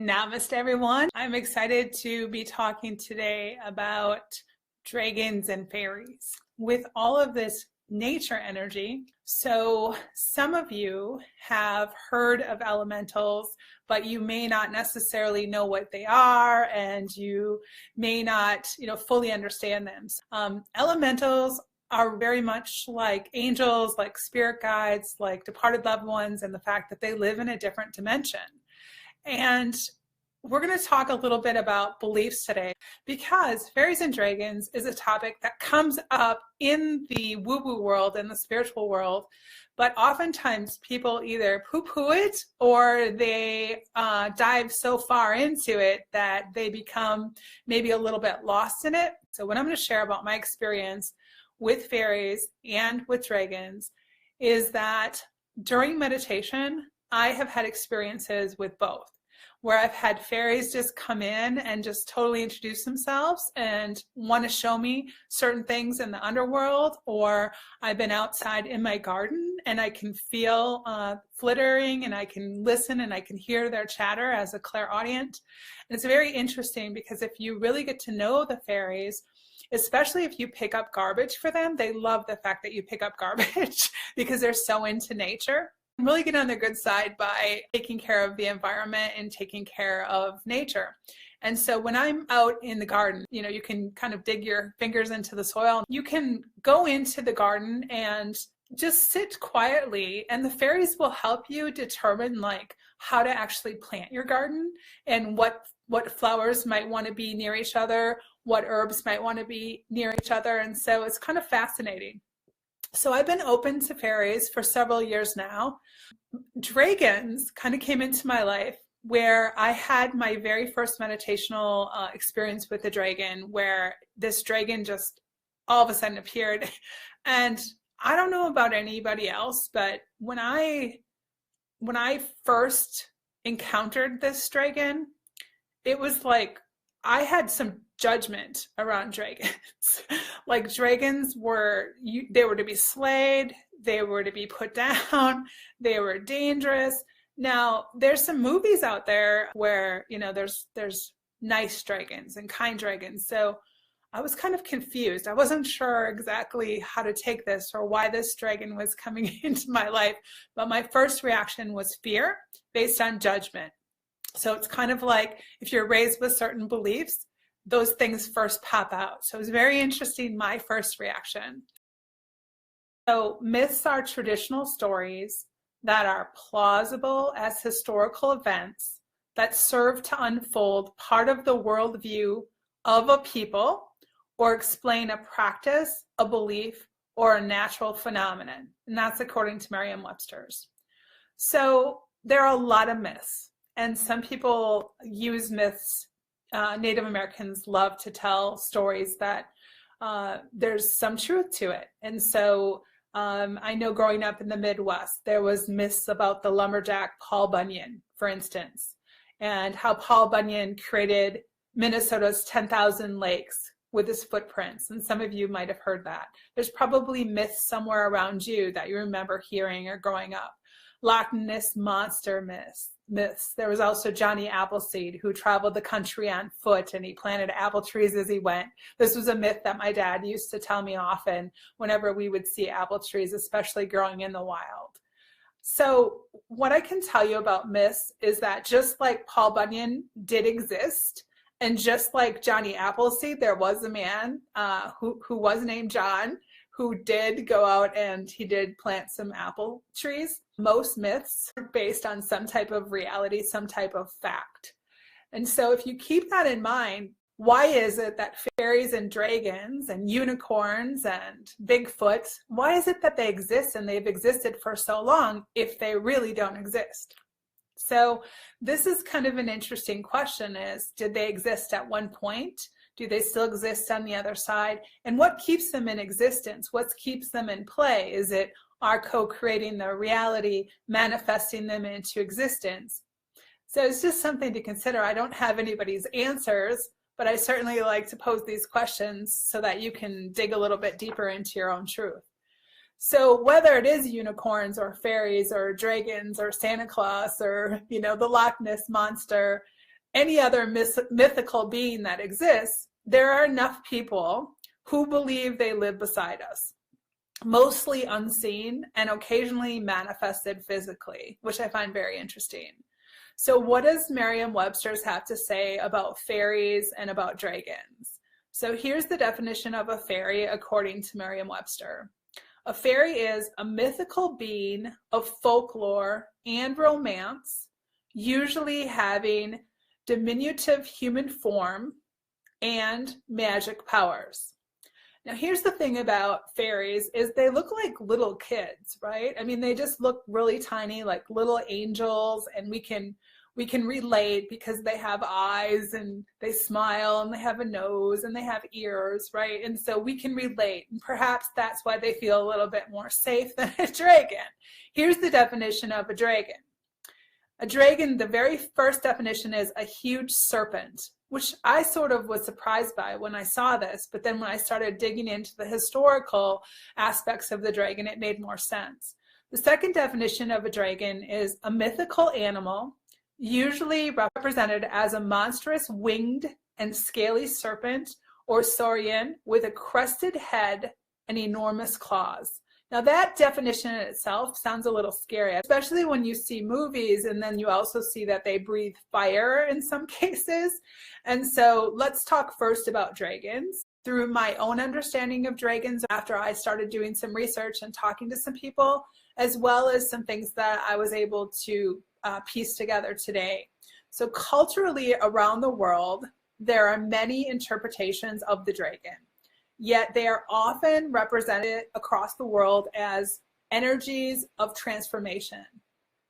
Namaste, everyone. I'm excited to be talking today about dragons and fairies with all of this nature energy. So some of you have heard of elementals, but you may not necessarily know what they are, and you may not, fully understand them. Elementals are very much like angels, like spirit guides, like departed loved ones, and the fact that they live in a different dimension. And we're going to talk a little bit about beliefs today, because fairies and dragons is a topic that comes up in the woo-woo world and the spiritual world, but oftentimes people either poo-poo it or they dive so far into it that they become maybe a little bit lost in it. So what I'm going to share about my experience with fairies and with dragons is that during meditation, I have had experiences with both, where I've had fairies just come in and just totally introduce themselves and want to show me certain things in the underworld, or I've been outside in my garden and I can feel flittering and I can listen and I can hear their chatter as a clairaudient. And it's very interesting because if you really get to know the fairies, especially if you pick up garbage for them, they love the fact that you pick up garbage because they're so into nature. Really get on their good side by taking care of the environment and taking care of nature. And so when I'm out in the garden, you can kind of dig your fingers into the soil. You can go into the garden and just sit quietly, and the fairies will help you determine how to actually plant your garden and what flowers might want to be near each other, what herbs might want to be near each other. And so it's kind of fascinating. So I've been open to fairies for several years now. Dragons kind of came into my life where I had my very first meditational experience with a dragon, where this dragon just all of a sudden appeared. And I don't know about anybody else, but when I first encountered this dragon, it was like I had some judgment around dragons. Dragons they were to be slayed, they were to be put down, they were dangerous. Now, there's some movies out there where, there's nice dragons and kind dragons. So I was kind of confused. I wasn't sure exactly how to take this or why this dragon was coming into my life. But my first reaction was fear based on judgment. So it's kind of like if you're raised with certain beliefs, those things first pop out. So it was very interesting, my first reaction. So myths are traditional stories that are plausible as historical events that serve to unfold part of the worldview of a people or explain a practice, a belief, or a natural phenomenon. And that's according to Merriam-Webster's. So there are a lot of myths, and some people use myths. Native Americans love to tell stories that there's some truth to it. And so I know growing up in the Midwest, there was myths about the lumberjack Paul Bunyan, for instance, and how Paul Bunyan created Minnesota's 10,000 lakes with his footprints. And some of you might have heard that. There's probably myths somewhere around you that you remember hearing or growing up. Loch Ness monster myths. There was also Johnny Appleseed, who traveled the country on foot and he planted apple trees as he went. This was a myth that my dad used to tell me often whenever we would see apple trees, especially growing in the wild. So what I can tell you about myths is that just like Paul Bunyan did exist, and just like Johnny Appleseed, there was a man who was named John, who did go out and he did plant some apple trees. Most myths are based on some type of reality, some type of fact. And so if you keep that in mind, why is it that fairies and dragons and unicorns and Bigfoot, why is it that they exist and they've existed for so long if they really don't exist? So this is kind of an interesting question, is did they exist at one point? Do they still exist on the other side? And what keeps them in existence? What keeps them in play? Is it our co-creating the reality, manifesting them into existence? So it's just something to consider. I don't have anybody's answers, but I certainly like to pose these questions so that you can dig a little bit deeper into your own truth. So whether it is unicorns or fairies or dragons or Santa Claus or, the Loch Ness monster, any other mythical being that exists, there are enough people who believe they live beside us, mostly unseen and occasionally manifested physically, which I find very interesting. So what does Merriam-Webster's have to say about fairies and about dragons? So here's the definition of a fairy according to Merriam-Webster. A fairy is a mythical being of folklore and romance, usually having diminutive human form and magic powers. Now here's the thing about fairies is they look like little kids, right? I mean, they just look really tiny, like little angels, and we can relate because they have eyes and they smile and they have a nose and they have ears, right? And so we can relate, and perhaps that's why they feel a little bit more safe than a dragon. Here's the definition of a dragon. A dragon, the very first definition is a huge serpent, which I sort of was surprised by when I saw this, but then when I started digging into the historical aspects of the dragon, it made more sense. The second definition of a dragon is a mythical animal, usually represented as a monstrous winged and scaly serpent or saurian with a crested head and enormous claws. Now that definition in itself sounds a little scary, especially when you see movies and then you also see that they breathe fire in some cases. And so let's talk first about dragons. Through my own understanding of dragons, after I started doing some research and talking to some people, as well as some things that I was able to piece together today. So culturally around the world, there are many interpretations of the dragon. Yet they are often represented across the world as energies of transformation.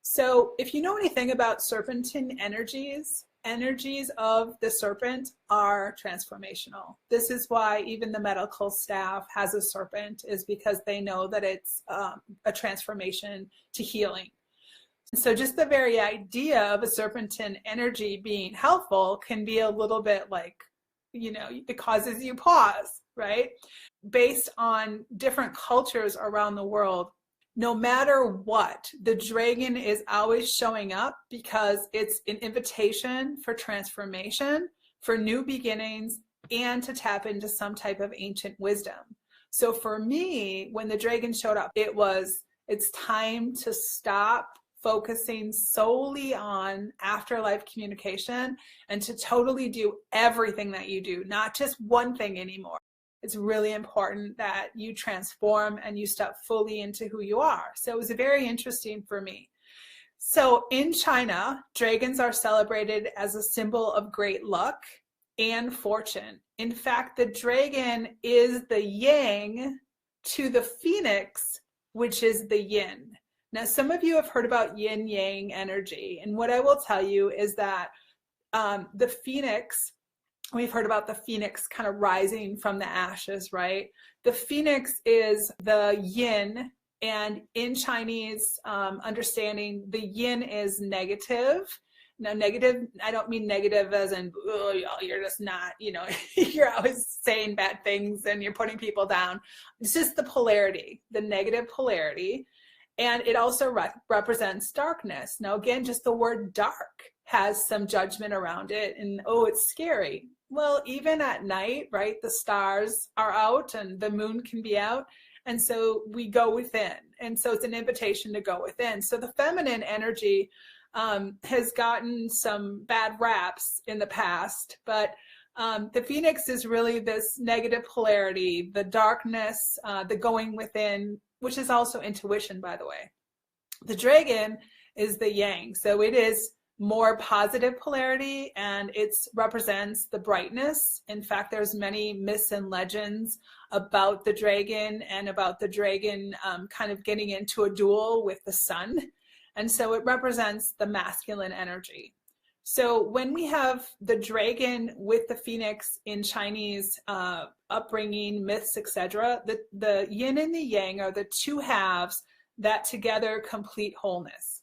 So if you know anything about serpentine energies, energies of the serpent are transformational. This is why even the medical staff has a serpent, is because they know that it's a transformation to healing. So just the very idea of a serpentine energy being helpful can be a little bit like, you know, it causes you pause, right? Based on different cultures around the world, no matter what, the dragon is always showing up because it's an invitation for transformation, for new beginnings, and to tap into some type of ancient wisdom. So for me, when the dragon showed up, it's time to stop focusing solely on afterlife communication and to totally do everything that you do, not just one thing anymore. It's really important that you transform and you step fully into who you are. So it was very interesting for me. So in China, dragons are celebrated as a symbol of great luck and fortune. In fact, the dragon is the yang to the phoenix, which is the yin. Now, some of you have heard about yin-yang energy, and what I will tell you is that the phoenix, we've heard about the phoenix kind of rising from the ashes, right? The phoenix is the yin, and in Chinese understanding, the yin is negative. Now, negative, I don't mean negative as in, oh, you're just not, you know, you're always saying bad things and you're putting people down. It's just the polarity, the negative polarity. And it also represents darkness. Now, again, just the word dark has some judgment around it and, oh, it's scary. Well, even at night, right, the stars are out and the moon can be out. And so we go within. And so it's an invitation to go within. So the feminine energy has gotten some bad raps in the past, but the phoenix is really this negative polarity, the darkness, the going within, which is also intuition, by the way. The dragon is the yang, so it is more positive polarity, and it represents the brightness. In fact, there's many myths and legends about the dragon and about the dragon kind of getting into a duel with the sun. And so it represents the masculine energy. So when we have the dragon with the phoenix in Chinese upbringing, myths, etc., the yin and the yang are the two halves that together complete wholeness.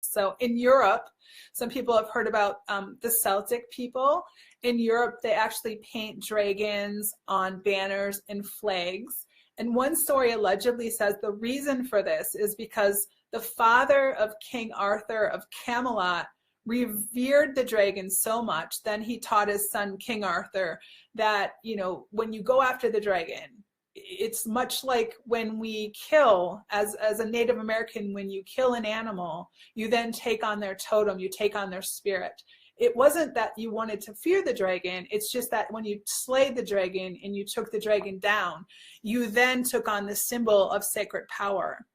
So in Europe, some people have heard about the Celtic people. In Europe, they actually paint dragons on banners and flags. And one story allegedly says the reason for this is because the father of King Arthur of Camelot revered the dragon so much, then he taught his son, King Arthur, that, you know, when you go after the dragon, it's much like when we kill, as a Native American, when you kill an animal, you then take on their totem, you take on their spirit. It wasn't that you wanted to fear the dragon, it's just that when you slayed the dragon and you took the dragon down, you then took on the symbol of sacred power.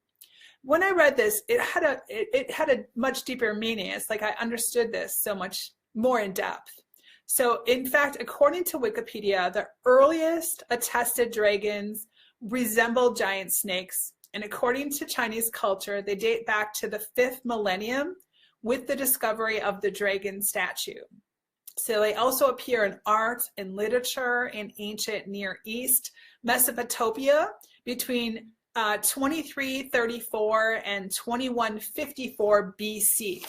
When I read this, it had a much deeper meaning. It's like I understood this so much more in depth. So in fact, according to Wikipedia, the earliest attested dragons resemble giant snakes. And according to Chinese culture, they date back to the 5th millennium with the discovery of the dragon statue. So they also appear in art and literature in ancient Near East, Mesopotamia, between 2334 and 2154 BC.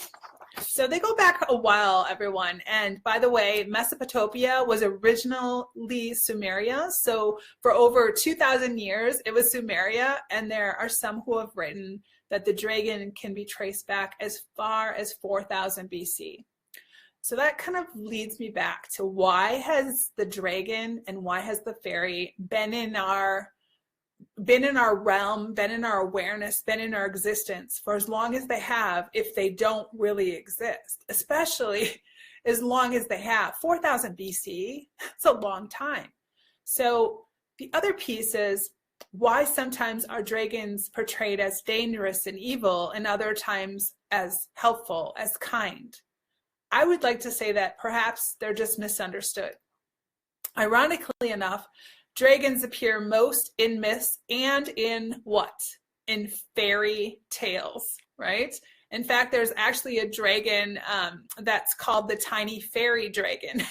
So they go back a while, everyone. And by the way, Mesopotamia was originally Sumeria. So for over 2,000 years, it was Sumeria. And there are some who have written that the dragon can be traced back as far as 4000 BC. So that kind of leads me back to, why has the dragon and why has the fairy been in our realm, been in our awareness, been in our existence for as long as they have, if they don't really exist, especially as long as they have? 4000 BC, it's a long time. So the other piece is, why sometimes are dragons portrayed as dangerous and evil and other times as helpful, as kind? I would like to say that perhaps they're just misunderstood. Ironically enough, dragons appear most in myths and in what? In fairy tales, right? In fact, there's actually a dragon that's called the tiny fairy dragon,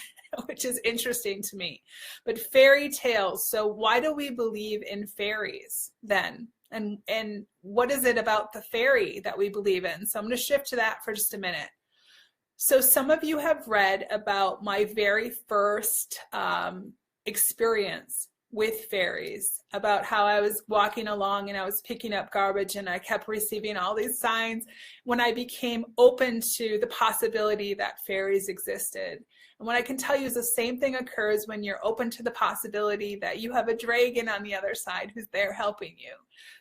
which is interesting to me. But fairy tales, so why do we believe in fairies then? And what is it about the fairy that we believe in? So I'm going to shift to that for just a minute. So some of you have read about my very first experience with fairies, about how I was walking along and I was picking up garbage and I kept receiving all these signs when I became open to the possibility that fairies existed. And what I can tell you is the same thing occurs when you're open to the possibility that you have a dragon on the other side who's there helping you.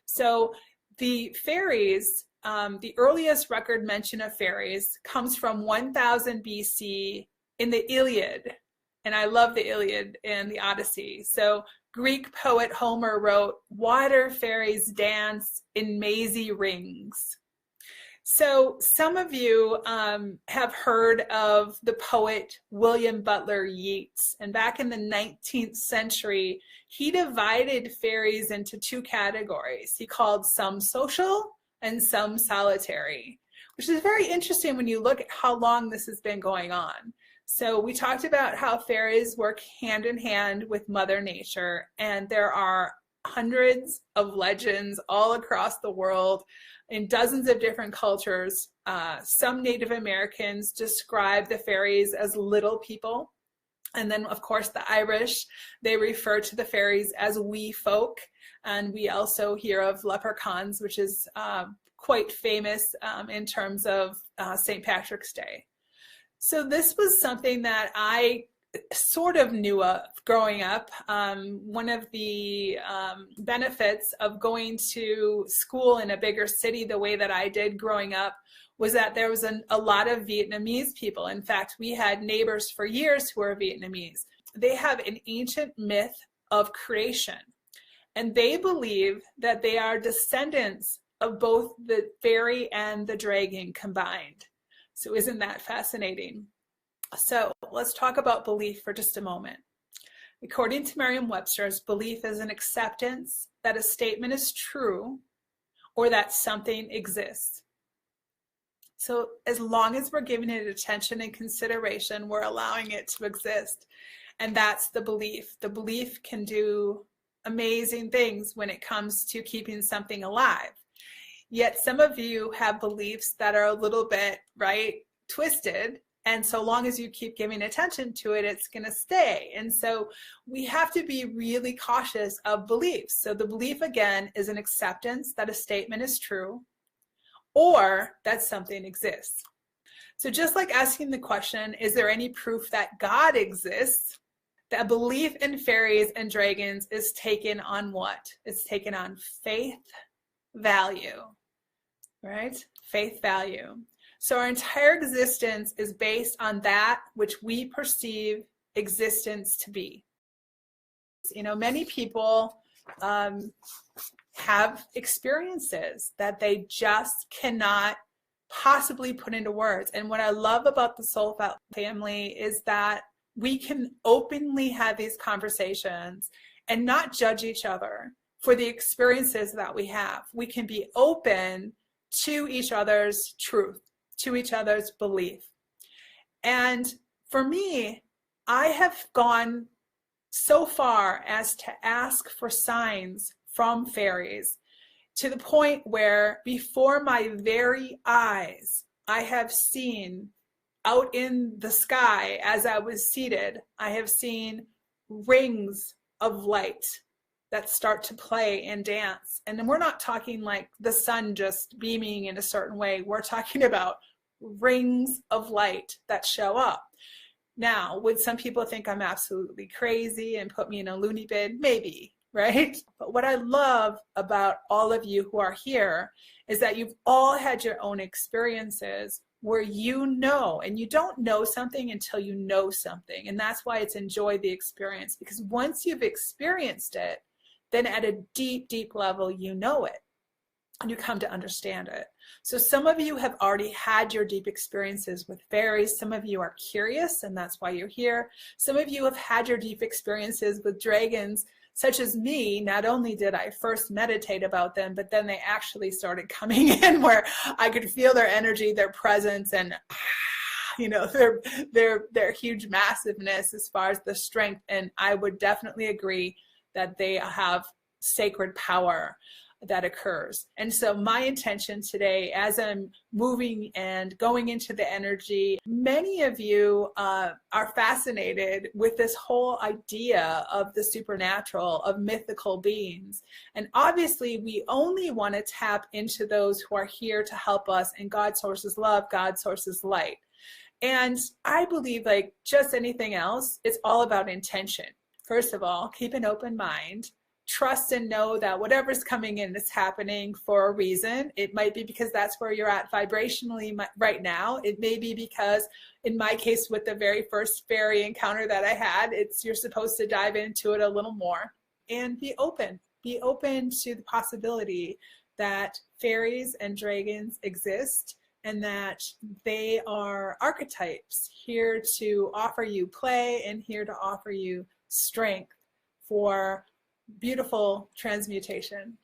So the fairies, the earliest record mention of fairies comes from 1000 BC in the Iliad. And I love the Iliad and the Odyssey. So Greek poet Homer wrote, "Water fairies dance in mazy rings." So some of you have heard of the poet William Butler Yeats. And back in the 19th century, he divided fairies into two categories. He called some social and some solitary, which is very interesting when you look at how long this has been going on. So we talked about how fairies work hand in hand with Mother Nature, and there are hundreds of legends all across the world in dozens of different cultures. Some Native Americans describe the fairies as little people. And then, of course, the Irish, they refer to the fairies as wee folk. And we also hear of leprechauns, which is quite famous in terms of St. Patrick's Day. So this was something that I sort of knew of growing up. One of the benefits of going to school in a bigger city the way that I did growing up was that there was a lot of Vietnamese people. In fact, we had neighbors for years who were Vietnamese. They have an ancient myth of creation, and they believe that they are descendants of both the fairy and the dragon combined. So isn't that fascinating? So let's talk about belief for just a moment. According to Merriam-Webster's, belief is an acceptance that a statement is true or that something exists. So as long as we're giving it attention and consideration, we're allowing it to exist. And that's the belief. The belief can do amazing things when it comes to keeping something alive. Yet some of you have beliefs that are a little bit, right, twisted. And so long as you keep giving attention to it, it's going to stay. And so we have to be really cautious of beliefs. So the belief, again, is an acceptance that a statement is true or that something exists. So just like asking the question, is there any proof that God exists? That belief in fairies and dragons is taken on what? It's taken on faith value, right? Faith value. So our entire existence is based on that which we perceive existence to be. You know, many people have experiences that they just cannot possibly put into words. And what I love about the SoulFelt family is that we can openly have these conversations and not judge each other for the experiences that we have. We can be open to each other's truth, to each other's belief. And for me, I have gone so far as to ask for signs from fairies to the point where before my very eyes, I have seen out in the sky as I was seated, I have seen rings of light that start to play and dance. And then we're not talking like the sun just beaming in a certain way. We're talking about rings of light that show up. Now, would some people think I'm absolutely crazy and put me in a loony bin? Maybe, right? But what I love about all of you who are here is that you've all had your own experiences where you know, and you don't know something until you know something. And that's why it's enjoy the experience, because once you've experienced it, then at a deep, deep level, you know it. And you come to understand it. So some of you have already had your deep experiences with fairies. Some of you are curious, and that's why you're here. Some of you have had your deep experiences with dragons, such as me. Not only did I first meditate about them, but then they actually started coming in where I could feel their energy, their presence, and you know, their huge massiveness as far as the strength. And I would definitely agree that they have sacred power that occurs. And so my intention today, as I'm moving and going into the energy, many of you are fascinated with this whole idea of the supernatural, of mythical beings. And obviously we only want to tap into those who are here to help us, and God sources love, God sources light. And I believe, like just anything else, it's all about intention. First of all, keep an open mind. Trust and know that whatever's coming in is happening for a reason. It might be because that's where you're at vibrationally right now. It may be because, in my case, with the very first fairy encounter that I had, you're supposed to dive into it a little more and be open. Be open to the possibility that fairies and dragons exist and that they are archetypes here to offer you play and here to offer you strength for beautiful transmutation.